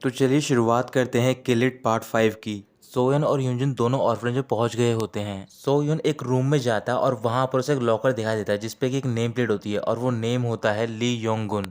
तो चलिए शुरुआत करते हैं किल इट पार्ट 5 की। सोयन और यूनजिन दोनों ऑर्फनेज में पहुंच गए होते हैं। सोयन एक रूम में जाता है और वहां पर उसे एक लॉकर दिखाई देता है जिसपे कि एक नेम प्लेट होती है और वो नेम होता है ली योंगुन।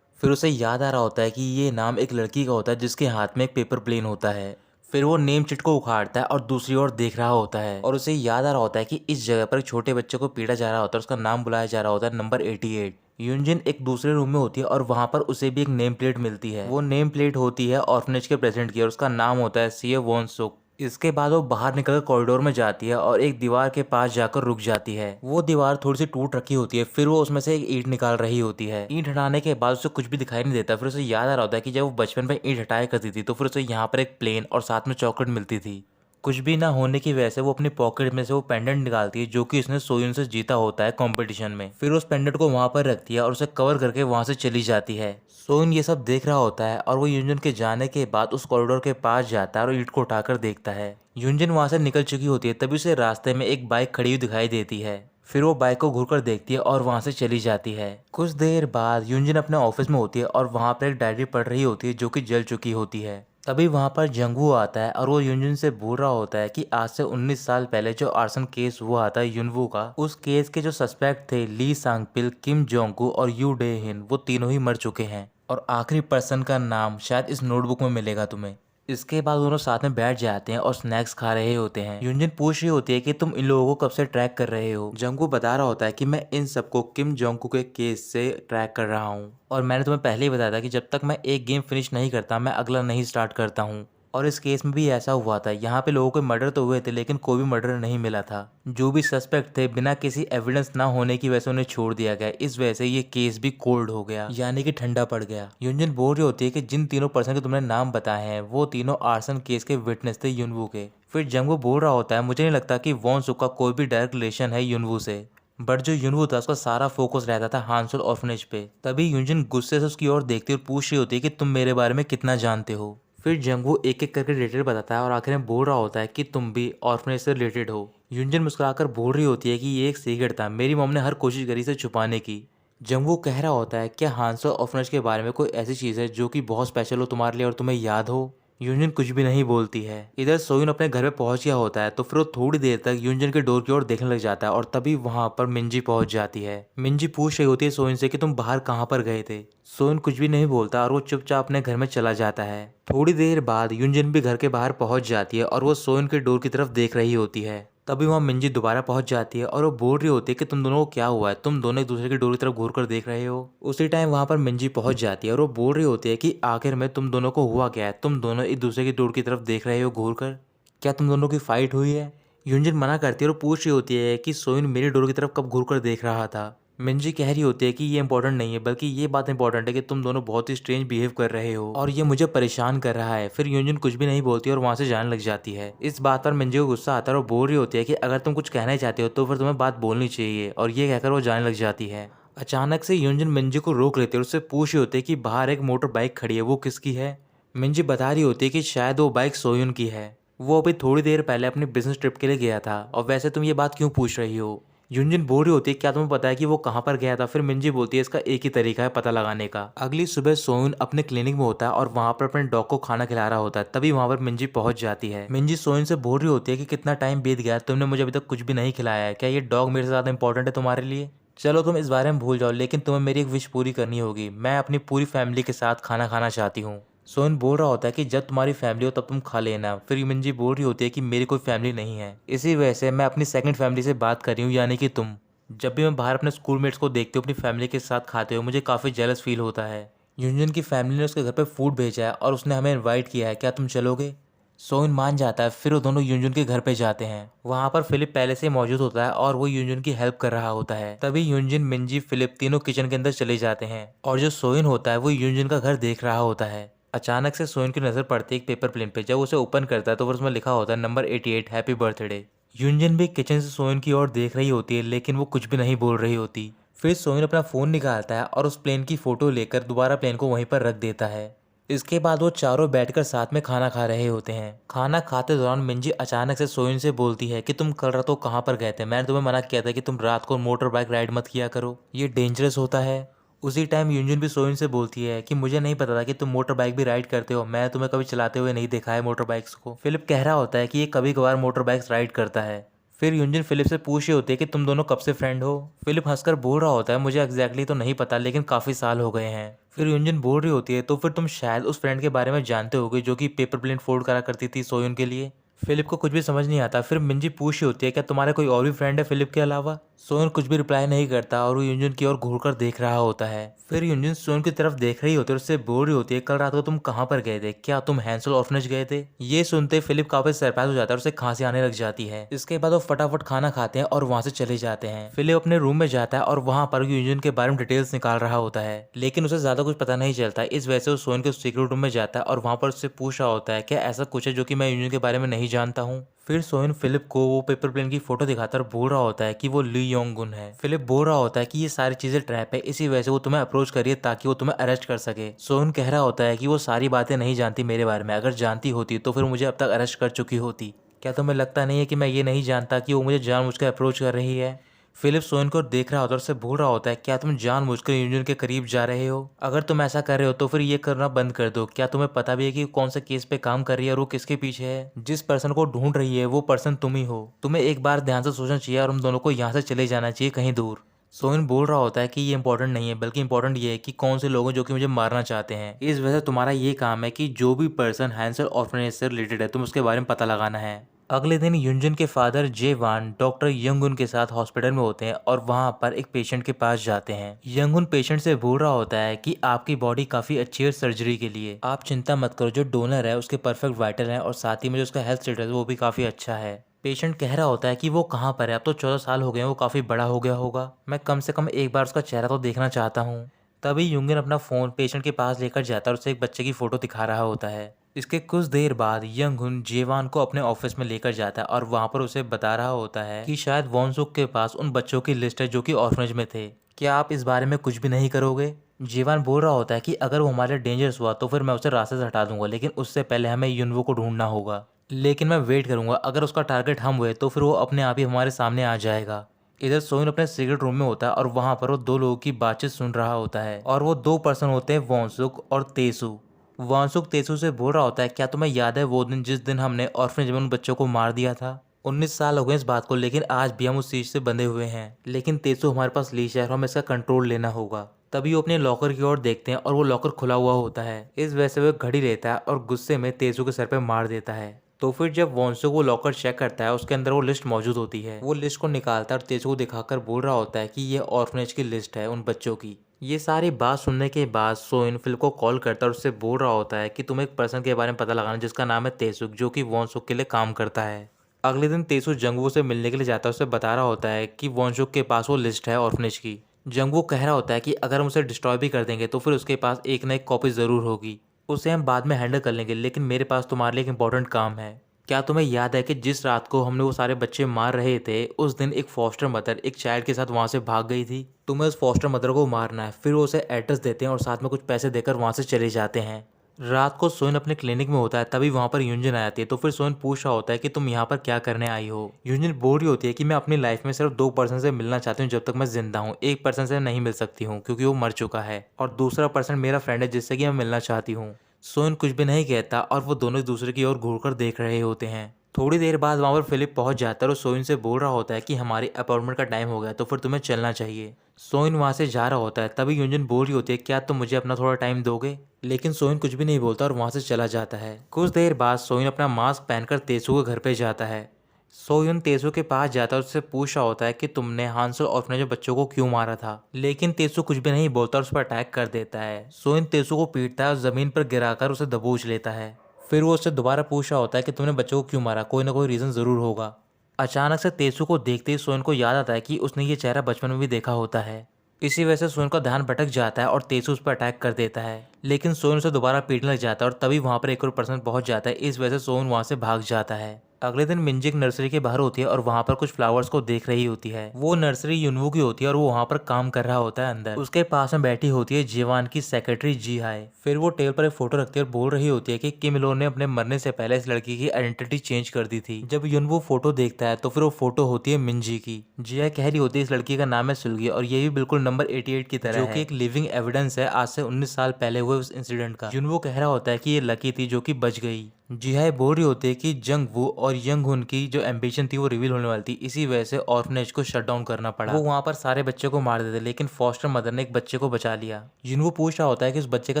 फिर उसे याद आ रहा होता है कि ये नाम एक लड़की का होता है जिसके हाथ में एक पेपर प्लेन होता है। फिर वो नेम चिट को उखाड़ता है और दूसरी ओर देख रहा होता है और उसे याद आ रहा होता है कि इस जगह पर एक छोटे बच्चे को पीटा जा रहा होता है, उसका नाम बुलाया जा रहा होता है नंबर 88। यूनजिन एक दूसरे रूम में होती है और वहां पर उसे भी एक नेम प्लेट मिलती है। वो नेम प्लेट होती है ऑर्फनेज के प्रेसिडेंट की और उसका नाम होता है सीए वॉन सुक। इसके बाद वो बाहर निकलकर कॉरिडोर में जाती है और एक दीवार के पास जाकर रुक जाती है। वो दीवार थोड़ी सी टूट रखी होती है। फिर वो उसमें से एक ईंट निकाल रही होती है। ईंट हटाने के बाद उसे कुछ भी दिखाई नहीं देता। फिर उसे याद आ रहा होता है कि जब वो बचपन में ईंट हटाया करती थी तो फिर उसे यहाँ पर एक प्लेन और साथ में चॉकलेट मिलती थी। कुछ भी ना होने की वजह से वो अपनी पॉकेट में से वो पेंडेंट निकालती है जो कि उसने सोयन से जीता होता है कंपटीशन में। फिर उस पेंडेंट को वहां पर रखती है और उसे कवर करके वहां से चली जाती है। सोयन ये सब देख रहा होता है और वो यूनजन के जाने के बाद उस कॉरिडोर के पास जाता है और ईंट को उठाकर देखता है। यूनजन वहां से निकल चुकी होती है तभी उसे रास्ते में एक बाइक खड़ी हुई दिखाई देती है। फिर वो बाइक को घूरकर देखती है और वहां से चली जाती है। कुछ देर बाद यूनजन अपने ऑफिस में होती है और वहां पर एक डायरी पढ़ रही होती है जो कि जल चुकी होती है। तभी वहां पर जंगवू आता है और वो यूनजुन से बोल रहा होता है कि आज से 19 साल पहले जो आर्सन केस हुआ था यूनवू का, उस केस के जो सस्पेक्ट थे ली सांगपिल, किम जोंगकू और यू डे हिन, वो तीनों ही मर चुके हैं और आखिरी पर्सन का नाम शायद इस नोटबुक में मिलेगा तुम्हें। इसके बाद दोनों साथ में बैठ जाते हैं और स्नैक्स खा रहे होते हैं। यूनजिन पूछ रही होती है कि तुम इन लोगों को कब से ट्रैक कर रहे हो। जंगू बता रहा होता है कि मैं इन सबको किम जोंगकू के केस से ट्रैक कर रहा हूँ और मैंने तुम्हें पहले ही बताया था कि जब तक मैं एक गेम फिनिश नहीं करता मैं अगला नहीं स्टार्ट करता हूँ। और इस केस में भी ऐसा हुआ था। यहाँ पे लोगों के मर्डर तो हुए थे लेकिन कोई भी मर्डर नहीं मिला था। जो भी सस्पेक्ट थे बिना किसी एविडेंस ना होने की वजह से उन्हें छोड़ दिया गया। इस वजह से ये केस भी कोल्ड हो गया, यानी कि ठंडा पड़ गया। यूनजिन बोल रही होती है कि जिन तीनों पर्सन के तुमने नाम बताए हैं वो तीनों आर्सन केस के विटनेस थे यूनवू के। फिर जंगू बोल रहा होता है मुझे नहीं लगता कि वॉन सुक का कोई भी डायरेक्ट रिलेशन है यूनवू से, बट जो यूनवू था उसका सारा फोकस रहता था हानसोल ऑर्फनेज पे। तभी यूनजिन गुस्से से उसकी ओर देखती और पूछ रही होती है कि तुम मेरे बारे में कितना जानते हो। फिर जंगू एक एक करके रिलेटेड बताता है और आखिर में बोल रहा होता है कि तुम भी ऑर्फनेज से रिलेटेड हो। यूनजिन मुस्कुराकर बोल रही होती है कि ये एक सीक्रेट था, मेरी मॉम ने हर कोशिश करी इसे छुपाने की। जंगू कह रहा होता है क्या हानसो ऑर्फनेज के बारे में कोई ऐसी चीज़ है जो कि बहुत स्पेशल हो तुम्हारे लिए और तुम्हें याद हो। यूनजिन कुछ भी नहीं बोलती है। इधर सोयून अपने घर पे पहुंच गया होता है तो फिर वो थोड़ी देर तक यूनजिन के डोर की ओर देखने लग जाता है और तभी वहां पर मिंजी पहुंच जाती है। मिंजी पूछ रही होती है सोयून से कि तुम बाहर कहाँ पर गए थे। सोयून कुछ भी नहीं बोलता और वो चुपचाप अपने घर में चला जाता है। थोड़ी देर बाद यूनजिन भी घर के बाहर पहुंच जाती है और वो सोयून के डोर की तरफ देख रही होती है। तभी वहाँ मिंजी दोबारा पहुंच जाती है और वो बोल रही होती है कि तुम दोनों को क्या हुआ है, तुम दोनों एक दूसरे की डोर की तरफ घूर कर देख रहे हो। उसी टाइम वहां पर मिंजी पहुंच जाती है और वो बोल रही होती है कि आखिर में तुम दोनों को हुआ क्या है, तुम दोनों एक दूसरे की डोर की तरफ देख रहे हो घूर कर, क्या तुम दोनों की फाइट हुई है। यूनजिन मना करती है और पूछ रही होती है कि सोइन मेरी डोर की तरफ कब घूर कर देख रहा था। मिंजी कह रही होती है कि ये इंपॉर्टेंट नहीं है बल्कि ये बात इंपॉर्टेंट है कि तुम दोनों बहुत ही स्ट्रेंज बिहेव कर रहे हो और ये मुझे परेशान कर रहा है। फिर यूनजिन कुछ भी नहीं बोलती और वहां से जाने लग जाती है। इस बात पर मिंजी को गुस्सा आता है और बोल रही होती है कि अगर तुम कुछ कहना चाहते हो तो फिर तुम्हें बात बोलनी चाहिए, और ये कहकर वो जाने लग जाती है। अचानक से यूनजिन मिंजी को रोक लेती है और उससे पूछ रही होती है कि बाहर एक मोटर बाइक खड़ी है, वो किसकी है। मिंजी बता रही होती है कि शायद वो बाइक सोयुन की है, वो अभी थोड़ी देर पहले अपनी बिजनेस ट्रिप के लिए गया था और वैसे तुम ये बात क्यों पूछ रही हो। यूनजिन बोल रही होती है क्या तुम्हें पता है कि वो कहाँ पर गया था। फिर मिंजी बोलती है इसका एक ही तरीका है पता लगाने का। अगली सुबह सोयुन अपने क्लिनिक में होता है और वहां पर अपने डॉग को खाना खिला रहा होता है। तभी वहां पर मिंजी पहुंच जाती है। मिंजी सोयुन से बोल रही होती है कि कितना टाइम बीत गया, तुमने मुझे अभी तक कुछ भी नहीं खिलाया है, क्या ये डॉग मेरे से ज्यादा इंपॉर्टेंट है तुम्हारे लिए। चलो तुम इस बारे में भूल जाओ, लेकिन तुम्हें मेरी एक विश पूरी करनी होगी, मैं अपनी पूरी फैमिली के साथ खाना खाना चाहती हूँ। सोन बोल रहा होता है कि जब तुम्हारी फैमिली हो तब तुम खा लेना। फिर यूमिनजी बोल रही होती है कि मेरी कोई फैमिली नहीं है, इसी वजह से मैं अपनी सेकंड फैमिली से बात कर रही हूँ, यानी कि तुम। जब भी मैं बाहर अपने स्कूलमेट्स को देखती हूँ अपनी फैमिली के साथ खाते हो, मुझे काफ़ी जेलस फील होता है। यूनजन की फैमिली ने उसके घर पे फूड भेजा है और उसने हमें इनवाइट किया है, क्या तुम चलोगे। सोइन मान जाता है। फिर वो दोनों यूनजुन के घर पे जाते हैं। वहां पर फिलिप पहले से मौजूद होता है और वो यूनजुन की हेल्प कर रहा होता है। तभी यूनजुन, मिंजी, फिलिप तीनों किचन के अंदर चले जाते हैं और जो सोइन होता है वो यूनजुन का घर देख रहा होता है। अचानक से सोइन की नजर पड़ती है एक पेपर प्लेन पे। जब उसे ओपन करता है तो उसमें लिखा होता है नंबर 88 हैप्पी बर्थडे। यूनजुन भी किचन से सोइन की ओर देख रही होती है लेकिन वो कुछ भी नहीं बोल रही होती। फिर सोइन अपना फोन निकालता है और उस प्लेन की फोटो लेकर दोबारा प्लेन को वहीं पर रख देता है। इसके बाद वो चारों बैठकर साथ में खाना खा रहे होते हैं। खाना खाते दौरान मिंजी अचानक से सोइन से बोलती है कि तुम कल रात को कहाँ पर गए थे, मैंने तुम्हें मना किया था कि तुम रात को मोटर बाइक राइड मत किया करो, ये डेंजरस होता है। उसी टाइम यूंजुन भी सोइन से बोलती है कि मुझे नहीं पता था कि तुम मोटर बाइक भी राइड करते हो, मैं तुम्हें कभी चलाते हुए नहीं देखा है मोटर बाइक्स को। फिलिप कह रहा होता है कि ये कभी कभार मोटर बाइक्स राइड करता है। फिर यूंजन फिलिप से पूछ रही होती है कि तुम दोनों कब से फ्रेंड हो। फिलिप हंसकर बोल रहा होता है मुझे एग्जैक्टली तो नहीं पता, लेकिन काफी साल हो गए हैं। फिर यूंजन बोल रही होती है तो फिर तुम शायद उस फ्रेंड के बारे में जानते होगे जो कि पेपर प्लेन फोल्ड करा करती थी सोयुन के लिए। फिलिप को कुछ भी समझ नहीं आता। फिर मिंजी पूछ रही होती है क्या तुम्हारा कोई और भी फ्रेंड है फिलिप के अलावा। सोयन कुछ भी रिप्लाई नहीं करता और वो यूंजन की ओर घूरकर देख रहा होता है। फिर यूंजन सोयन की तरफ देख रही होती है और उससे बोल रही होती है कल रात को तुम कहाँ पर गए थे, क्या तुम हैंसल ऑर्फनेज गए थे। ये सुनते फिलिप काफी सरप्राइज हो जाता है और उसे खांसी आने लग जाती है। इसके बाद वो फटाफट खाना खाते हैं और वहां से चले जाते हैं। फिलिप अपने रूम में जाता है और वहां पर यूंजन के बारे में डिटेल्स निकाल रहा होता है, लेकिन उसे ज्यादा कुछ पता नहीं चलता। इस वजह से वो सोयन के सीक्रेट रूम में जाता है और वहां पर उससे पूछ रहा होता है क्या ऐसा कुछ है जो कि मैं यूंजन के बारे में नहीं जानता हूँ। फिर सोइन फिलिप को वो पेपर प्लेन की फोटो दिखाकर बोल रहा होता है कि वो ली योंग गुन है। फिलिप बोल रहा होता है कि ये सारी चीजें ट्रैप है, इसी वजह से वो तुम्हें अप्रोच करिए ताकि वो तुम्हें अरेस्ट कर सके। सोइन कह रहा होता है कि वो सारी बातें नहीं जानती मेरे बारे में, अगर जानती होती तो फिर मुझे अब तक अरेस्ट कर चुकी होती। क्या तुम्हें लगता नहीं है कि मैं ये नहीं जानता कि वो मुझे जानबूझकर अप्रोच कर रही है। फिलिप सोइन को देख रहा होता है और उससे बोल रहा होता है क्या तुम जानबूझकर यूनियन के करीब जा रहे हो। अगर तुम ऐसा कर रहे हो तो फिर ये करना बंद कर दो। क्या तुम्हें पता भी है कि कौन से केस पे काम कर रही है और वो किसके पीछे है। जिस पर्सन को ढूंढ रही है वो पर्सन तुम ही हो। तुम्हें एक बार ध्यान से सोचना चाहिए और हम दोनों को यहाँ से चले जाना चाहिए कहीं दूर। सोइन बोल रहा होता है कि ये इंपॉर्टेंट नहीं है, बल्कि इंपॉर्टेंट ये है कि कौन से लोग हैं जो कि मुझे मारना चाहते हैं। इस वजह से तुम्हारा ये काम है कि जो भी पर्सन हैंसल ऑर्फनेज से रिलेटेड है तुम उसके बारे में पता लगाना है। अगले दिन युंजन के फादर जेवान डॉक्टर यंगुन के साथ हॉस्पिटल में होते हैं और वहां पर एक पेशेंट के पास जाते हैं। यंगुन पेशेंट से बोल रहा होता है कि आपकी बॉडी काफी अच्छी है सर्जरी के लिए, आप चिंता मत करो, जो डोनर है उसके परफेक्ट वाइटल है और साथ ही में जो उसका हेल्थ स्टेटस है वो भी काफी अच्छा है। पेशेंट कह रहा होता है कि वो कहाँ पर है, अब तो 14 साल हो गए हैं, वो काफी बड़ा हो गया होगा, मैं कम से कम एक बार उसका चेहरा तो देखना चाहता हूँ। तभी युंगन अपना फोन पेशेंट के पास लेकर जाता है और उसे एक बच्चे की फोटो दिखा रहा होता है। इसके कुछ देर बाद यंगहुन जेवान को अपने ऑफिस में लेकर जाता है और वहां पर उसे बता रहा होता है कि शायद वॉनसुक के पास उन बच्चों की लिस्ट है जो कि ऑर्फनेज में थे, क्या आप इस बारे में कुछ भी नहीं करोगे। जेवान बोल रहा होता है कि अगर वो हमारे डेंजरस हुआ तो फिर मैं उसे रास्ते से हटा दूंगा, लेकिन उससे पहले हमें युनवो को ढूंढना होगा, लेकिन मैं वेट करूंगा, अगर उसका टारगेट हम हुए तो फिर वो अपने आप ही हमारे सामने आ जाएगा। इधर सोइन अपने सीक्रेट रूम में होता है और वहां पर वो दो लोगों की बातचीत सुन रहा होता है और वो दो पर्सन होते हैं वॉनसुक और तेसु। वांसुक तेसु से बोल रहा होता है क्या तुम्हें याद है वो दिन जिस दिन हमने ऑर्फनेज में उन बच्चों को मार दिया था। 19 साल हो गए इस बात को, लेकिन आज भी हम उस चीज से बंधे हुए हैं, लेकिन तेसु हमारे पास लीश है और हमें इसका कंट्रोल लेना होगा। तभी वो अपने लॉकर की ओर देखते हैं और वो लॉकर खुला हुआ होता है। इस वजह से वो एक घड़ी लेता है और गुस्से में तेसु के सर पे मार देता है। तो फिर जब वॉन्सो वो लॉकर चेक करता है उसके अंदर वो लिस्ट मौजूद होती है। वो लिस्ट को निकालता है और तेसु को दिखाकर बोल रहा होता है कि ये ऑर्फनेज की लिस्ट है उन बच्चों की। ये सारी बात सुनने के बाद सोइन फिल को कॉल करता है और उससे बोल रहा होता है कि तुम एक पर्सन के बारे में पता लगाना जिसका नाम है तेसुक, जो कि वॉन्सुक के लिए काम करता है। अगले दिन तेसु जंगवू से मिलने के लिए जाता है। उसे बता रहा होता है कि वॉन्सुक के पास वो लिस्ट है ऑर्फनेज की। जंगवू कह रहा होता है कि अगर हम उसे डिस्ट्रॉय भी कर देंगे तो फिर उसके पास एक ना एक कॉपी ज़रूर होगी, उसे हम बाद में हैंडल कर लेंगे, लेकिन मेरे पास तुम्हारे लिए एक इंपॉर्टेंट काम है। क्या तुम्हें याद है कि जिस रात को हमने वो सारे बच्चे मार रहे थे उस दिन एक फॉस्टर मदर एक चाइल्ड के साथ वहां से भाग गई थी। तुम्हें उस फॉस्टर मदर को मारना है। फिर वो उसे एड्रेस देते हैं और साथ में कुछ पैसे देकर वहां से चले जाते हैं। रात को सोइन अपने क्लिनिक में होता है, तभी वहां पर यूंजन आ जाती है। तो फिर सोइन पूछ रहा होता है कि तुम यहाँ पर क्या करने आई हो। यूंजन बोल रही होती है कि मैं अपनी लाइफ में सिर्फ दो पर्सन से मिलना चाहती हूँ जब तक मैं जिंदा हूँ, एक पर्सन से नहीं मिल सकती हूँ क्योंकि वो मर चुका है, और दूसरा पर्सन मेरा फ्रेंड है जिससे कि मैं मिलना चाहती हूँ। सोइन कुछ भी नहीं कहता और वो दोनों एक दूसरे की ओर घूरकर देख रहे होते हैं। थोड़ी देर बाद वहाँ पर फिलिप पहुंच जाता है और सोइन से बोल रहा होता है कि हमारी अपॉइंटमेंट का टाइम हो गया तो फिर तुम्हें चलना चाहिए। सोइन वहाँ से जा रहा होता है, तभी यूंजन बोल रही होती है क्या तुम मुझे अपना थोड़ा टाइम दोगे, लेकिन सोइन कुछ भी नहीं बोलता और वहाँ से चला जाता है। कुछ देर बाद सोइन अपना मास्क पहनकर तेसु के घर पे जाता है। सोयुन तेसु के पास जाता है और उससे पूछ रहा होता है कि तुमने हांसल ऑर्फनेज में बच्चों को क्यों मारा था, लेकिन तेसु कुछ भी नहीं बोलता और उस पर अटैक कर देता है। सोइन तेसु को पीटता है और जमीन पर गिराकर उसे दबोच लेता है। फिर वो उससे दोबारा पूछ रहा होता है कि तुमने बच्चों को क्यों मारा, कोई ना कोई रीज़न ज़रूर होगा। अचानक से तेसु को देखते ही सोइन को याद आता है कि उसने ये चेहरा बचपन में भी देखा होता है। इसी वजह से सोइन का ध्यान भटक जाता है और तेसु उस पर अटैक कर देता है, लेकिन सोइन उसे दोबारा पीटने लग जाता है और तभी वहाँ पर एक और पर्सन पहुँच जाता है। इस वजह से सोइन वहाँ से भाग जाता है। अगले दिन मिंजी एक नर्सरी के बाहर होती है और वहाँ पर कुछ फ्लावर्स को देख रही होती है। वो नर्सरी युनवू की होती है और वो वहाँ पर काम कर रहा होता है अंदर। उसके पास में बैठी होती है जीवान की सेक्रेटरी जी हाय। फिर वो टेबल पर एक फोटो रखती है और बोल रही होती है कि किम लो ने अपने मरने से पहले इस लड़की की आइडेंटिटी चेंज कर दी थी। जब युनवू फोटो देखता है तो फिर वो फोटो होती है मिंजी की। जिया कह रही होती है इस लड़की का नाम है सुलगी और ये भी बिल्कुल नंबर 88 की तरह है, जो कि एक लिविंग एविडेंस है आज से 19 साल पहले हुए उस इंसिडेंट का। युनवू कह रहा होता है कि ये लकी थी जो कि बच गई। जिहाई बोल रही होती है कि जंग वू और यंग हुन की जो एम्बिशन थी वो रिवील होने वाली थी, इसी वजह से ऑर्फनेज को शट डाउन करना पड़ा। वो वहाँ पर सारे बच्चे को मार देते लेकिन फॉस्टर मदर ने एक बच्चे को बचा लिया। युनवू पूछ रहा होता है कि उस बच्चे का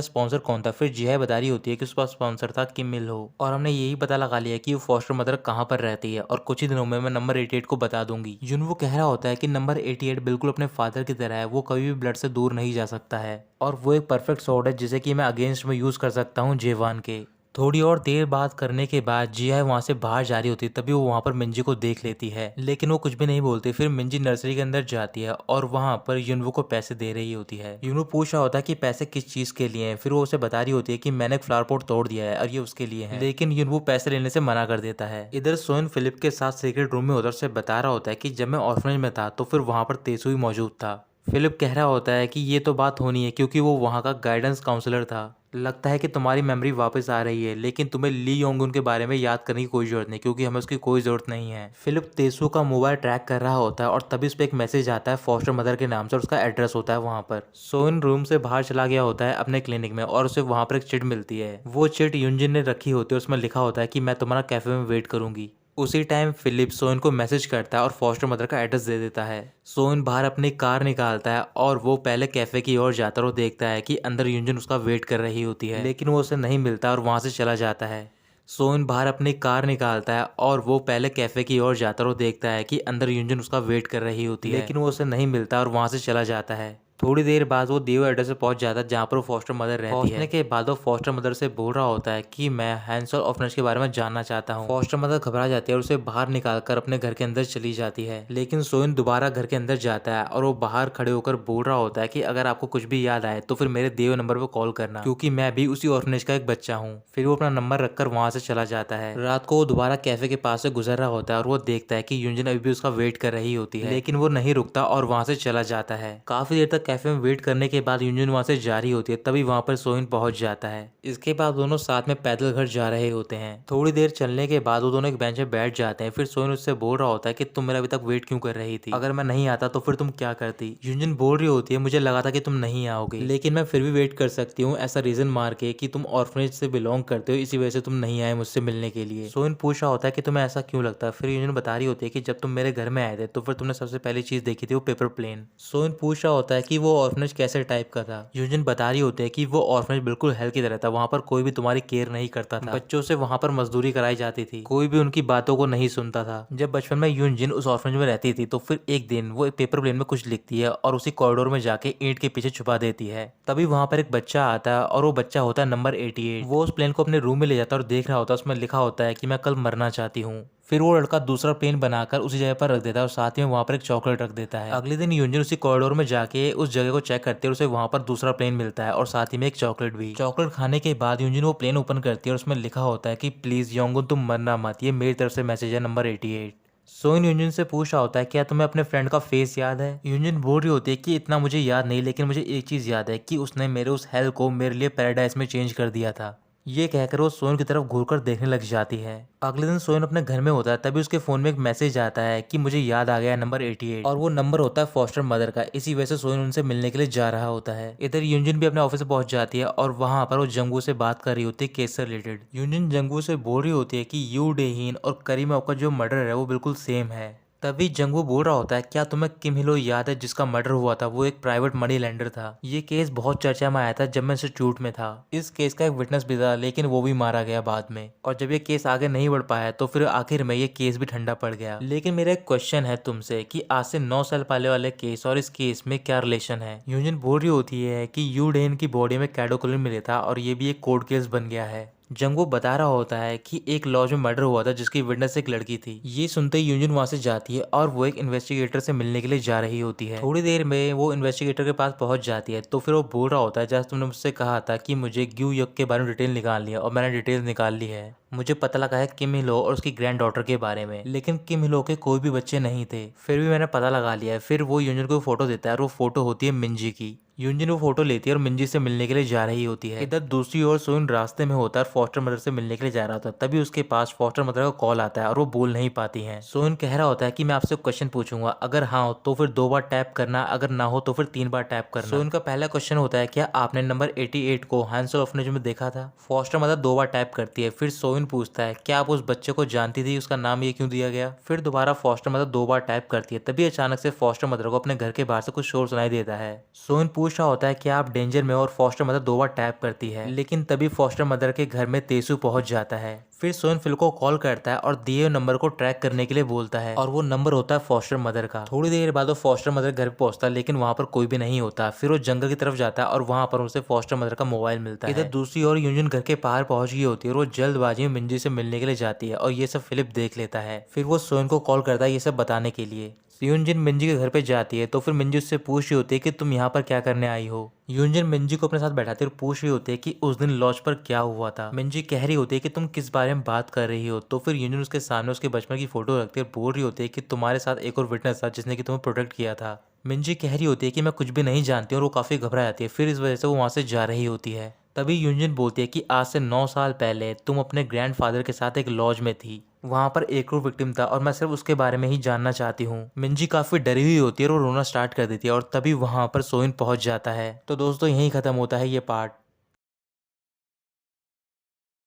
स्पॉन्सर कौन था। फिर जिहाई बता रही होती है कि उसका स्पॉन्सर था किम मिल हो और हमने यही पता लगा लिया कि वो फॉस्टर मदर कहाँ पर रहती है और कुछ ही दिनों में मैं नंबर 88 को बता दूंगी। युनवू कह रहा होता है कि नंबर 88 बिल्कुल अपने फादर की तरह है, वो कभी भी ब्लड से दूर नहीं जा सकता है और वो एक परफेक्ट स्वॉर्ड है जिसे कि मैं अगेंस्ट में यूज कर सकता हूँ जेवान के। थोड़ी और देर बात करने के बाद जिया वहां से बाहर जा रही होती है, तभी वो वहां पर मिंजी को देख लेती है लेकिन वो कुछ भी नहीं बोलती। फिर मिंजी नर्सरी के अंदर जाती है और वहां पर युनवू को पैसे दे रही होती है। युनवू पूछ रहा होता है कि पैसे किस चीज के लिए हैं। फिर वो उसे बता रही होती है कि मैंने एक फ्लावर पॉट तोड़ दिया है और ये उसके लिए है, लेकिन युनवू पैसे लेने से मना कर देता है। इधर सोन फिलिप के साथ सीक्रेट रूम में उधर से बता रहा होता है कि जब मैं ऑर्फनेज में था तो फिर वहां पर तेसू ही मौजूद था। फिलिप कह रहा होता है कि ये तो बात होनी है क्योंकि वो वहाँ का गाइडेंस काउंसलर था। लगता है कि तुम्हारी मेमोरी वापस आ रही है लेकिन तुम्हें ली योंगुन के बारे में याद करने की कोई जरूरत नहीं क्योंकि हमें उसकी कोई जरूरत नहीं है। फिलिप तेसू का मोबाइल ट्रैक कर रहा होता है और तभी उस पर एक मैसेज आता है फॉस्टर मदर के नाम से और उसका एड्रेस होता है वहाँ पर। सोइन रूम से बाहर चला गया होता है अपने क्लिनिक में और उसे वहाँ पर एक चिट मिलती है। वो चिट युनजिन ने रखी होती है, उसमें लिखा होता है कि मैं तुम्हारा कैफे में वेट करूंगी। उसी टाइम फिलिप सोइन को मैसेज करता है और फॉस्टर मदर का एड्रेस दे देता है। सोइन बाहर अपनी कार निकालता है और वो पहले कैफे की ओर जाता है और देखता है कि अंदर युनजिन उसका वेट कर रही होती है, लेकिन वो उसे नहीं मिलता और वहां से चला जाता है। सोइन बाहर अपनी कार निकालता है और वो पहले कैफे की ओर जाता है और देखता है कि अंदर युनजिन उसका वेट कर रही होती है, लेकिन वो उसे नहीं मिलता और वहां से चला जाता है। थोड़ी देर बाद वो दिए एड्रेस पे पहुंच जाता है जहाँ पर वो फॉस्टर मदर रहती है। पहुंचने के बाद वो फॉस्टर मदर से बोल रहा होता है कि मैं हैंसल ऑर्फनेज के बारे में जानना चाहता हूँ। फॉस्टर मदर घबरा जाती है और उसे बाहर निकालकर अपने घर के अंदर चली जाती है, लेकिन सोइन दोबारा घर के अंदर जाता है और वो बाहर खड़े होकर बोल रहा होता है कि अगर आपको कुछ भी याद आए तो फिर मेरे दिए हुए नंबर पर कॉल करना क्योंकि मैं भी उसी ऑर्फनेज का एक बच्चा हूँ। फिर वो अपना नंबर रखकर वहां से चला जाता है। रात को वो दोबारा कैफे के पास से गुजर रहा होता है और वो देखता है कि युनजिन अभी भी उसका वेट कर रही होती है, लेकिन वो नहीं रुकता और वहां से चला जाता है। काफी देर तक कैफे में वेट करने के बाद युनजिन वहां से जा रही होती है, तभी वहां पर सोइन पहुंच जाता है। इसके बाद दोनों साथ में पैदल घर जा रहे होते हैं। थोड़ी देर चलने के बाद वो दोनों एक बेंच पे बैठ जाते हैं। फिर सोइन उससे बोल रहा होता है कि तुम मेरा अभी तक वेट क्यों कर रही थी, अगर मैं नहीं आता तो फिर तुम क्या करती। युनजिन बोल रही होती है मुझे लगा था कि तुम नहीं आओगे लेकिन मैं फिर भी वेट कर सकती हूँ, ऐसा रीजन मार के कि तुम ऑर्फनेज से बिलोंग करते हो, इसी वजह से तुम नहीं आए मुझसे मिलने के लिए। सोइन पूछ रहा होता है कि तुम्हें ऐसा क्यों लगता है। फिर युनजिन बता रही होती है कि जब तुम मेरे घर में आए थे तो फिर तुमने सबसे पहली चीज देखी थी वो पेपर प्लेन। सोइन पूछ रहा होता है कि वो ऑर्फनेज कैसे टाइप का था। युनजिन बता रही होती है कि वो ऑर्फनेज बिल्कुल हेल की तरह था, वहाँ पर कोई भी तुम्हारी केयर नहीं करता था, बच्चों से वहाँ पर मजदूरी कराई जाती थी, कोई भी उनकी बातों को नहीं सुनता था। जब बचपन में युनजिन उस ऑर्फनेज में रहती थी तो फिर एक दिन वो एक पेपर प्लेन में कुछ लिखती है और उसी कॉरिडोर में जाके ईंट के पीछे छुपा देती है। तभी वहाँ पर एक बच्चा आता है और वो बच्चा होता है नंबर 88। वो उस प्लेन को अपने रूम में ले जाता है और देख रहा होता है, उसमें लिखा होता है कि मैं कल मरना चाहती हूँ। फिर वो लड़का दूसरा प्लेन बनाकर उसी जगह पर रख देता है और साथ में वहाँ पर एक चॉकलेट रख देता है। अगले दिन युनजिन उसी कॉरिडोर में जाके उस जगह को चेक करती है और उसे वहाँ पर दूसरा प्लेन मिलता है और साथ ही में एक चॉकलेट भी। चॉकलेट खाने के बाद युनजिन वो प्लेन ओपन करती है और उसमें लिखा होता है कि प्लीज योंगुन तुम मरना मत, ये मेरी तरफ से मैसेज है नंबर 88। सोइन युनजिन से पूछ रहा होता है क्या तुम्हें अपने फ्रेंड का फेस याद है। युनजिन बोल रही होती है कि इतना मुझे याद नहीं, लेकिन मुझे एक चीज याद है कि उसने मेरे उस हेल को मेरे लिए पैराडाइज में चेंज कर दिया था। ये कहकर वो सोइन की तरफ घूरकर देखने लग जाती है। अगले दिन सोइन अपने घर में होता है, तभी उसके फोन में एक मैसेज आता है कि मुझे याद आ गया नंबर 88 और वो नंबर होता है फॉस्टर मदर का। इसी वजह से सोइन उनसे मिलने के लिए जा रहा होता है। इधर युनजिन भी अपने ऑफिस से पहुंच जाती है और वहां पर वो जंगू से बात कर रही होती है केस से रिलेटेड। युनजिन जंगू से बोल रही होती है कि यू डेहीन और करीमा का जो मर्डर है वो बिल्कुल सेम है। तभी जंगू बोल रहा होता है क्या तुम्हें किम हिलो याद है जिसका मर्डर हुआ था, वो एक प्राइवेट मनी लेंडर था। ये केस बहुत चर्चा में आया था जब मैं इंस्टीट्यूट में था। इस केस का एक विटनेस भी था लेकिन वो भी मारा गया बाद में, और जब ये केस आगे नहीं बढ़ पाया तो फिर आखिर में ये केस भी ठंडा पड़ गया। लेकिन मेरा एक क्वेश्चन है तुमसे कि आज से 9 साल पहले वाले केस और इस केस में क्या रिलेशन है। युनजिन बोल रही होती है कि यू डेन की बॉडी में कैडोकुलिन मिला था और ये भी एक कोर्ट केस बन गया है। जंग वो बता रहा होता है कि एक लॉज में मर्डर हुआ था जिसकी विटनेस एक लड़की थी। ये सुनते ही यूंजन वहां से जाती है और वो एक इन्वेस्टिगेटर से मिलने के लिए जा रही होती है। थोड़ी देर में वो इन्वेस्टिगेटर के पास पहुंच जाती है तो फिर वो बोल रहा होता है, जैसे तुमने मुझसे कहा था कि मुझे ग्यू युग के बारे में डिटेल निकालनी है और मैंने डिटेल निकाल ली है। मुझे पता लगा है किम हिलो और उसकी ग्रैंड डॉटर के बारे में, लेकिन किम हिलो के कोई भी बच्चे नहीं थे, फिर भी मैंने पता लगा लिया है। फिर वो यूंजन को फोटो देता है और वो फोटो होती है मिंजी की। यूंजन वो फोटो लेती है और मिंजी से मिलने के लिए जा रही होती है। इधर दूसरी ओर सोइन रास्ते में होता है, फॉस्टर मदर से मिलने के लिए जा रहा होता है। तभी उसके पास फॉस्टर मदर का कॉल आता है और वो बोल नहीं पाती हैं। सोइन कह रहा होता है कि मैं आपसे क्वेश्चन पूछूंगा, अगर हाँ हो तो फिर 2 बार टैप करना, अगर ना हो तो फिर 3 बार टैप करना। सोइन का पहला क्वेश्चन होता है, क्या आपने नंबर 88 को हैंसल ऑर्फनेज में देखा था? फॉस्टर मदर 2 बार टैप करती है। फिर सोइन पूछता है, क्या आप उस बच्चे को जानती थी, उसका नाम ये क्यों दिया गया? फिर दोबारा फॉस्टर मदर 2 बार टैप करती है। तभी अचानक से फॉस्टर मदर को अपने घर के बाहर से कुछ शोर सुनाई देता है। सोइन पूछ रहा होता है कि आप डेंजर में, और फॉस्टर मदर 2 बार टैप करती है, लेकिन तभी फॉस्टर मदर के घर में तेसु पहुंच जाता है। फिर सोइन फिल को कॉल करता है और दिए नंबर को ट्रैक करने के लिए बोलता है और वो नंबर होता है फॉस्टर मदर का। थोड़ी देर बाद वो फॉस्टर मदर घर पे पहुंचता है, लेकिन वहां पर कोई भी नहीं होता। फिर वो जंगल की तरफ जाता है और वहां पर उसे फॉस्टर मदर का मोबाइल मिलता है। इधर दूसरी ओर यूंजन घर के पार पहुंच गई होती है और वो जल्दबाजी में मिंजी से मिलने के लिए जाती है और ये सब फिलिप देख लेता है। फिर वो सोइन को कॉल करता है ये सब बताने के लिए। यूंजन मिंजी के घर पे जाती है तो फिर मिंजी उससे पूछ रही होती है कि तुम यहाँ पर क्या करने आई हो। यूंजन मिंजी को अपने साथ बैठाते और पूछ रही होती है कि उस दिन लॉज पर क्या हुआ था। मिंजी कह रही होती है कि तुम किस बारे में बात कर रही हो। तो फिर यूंजन उसके सामने उसके बचपन की फोटो रखती है और बोल रही होती है कि तुम्हारे साथ एक और विटनेस था जिसने कि तुम्हें प्रोटेक्ट किया था। मिंजी कह रही होती है कि मैं कुछ भी नहीं जानती और वो काफी घबरा जाती है। फिर इस वजह से वो वहां से जा रही होती है। तभी यूंजन बोलती है कि आज से 9 साल पहले तुम अपने ग्रैंडफादर के साथ एक लॉज में थी, वहां पर एक और विक्टिम था और मैं सिर्फ उसके बारे में ही जानना चाहती हूँ। मिंजी काफी डरी हुई होती है और वो रोना स्टार्ट कर देती है और तभी वहां पर सोइन पहुंच जाता है। तो दोस्तों यहीं खत्म होता है ये पार्ट।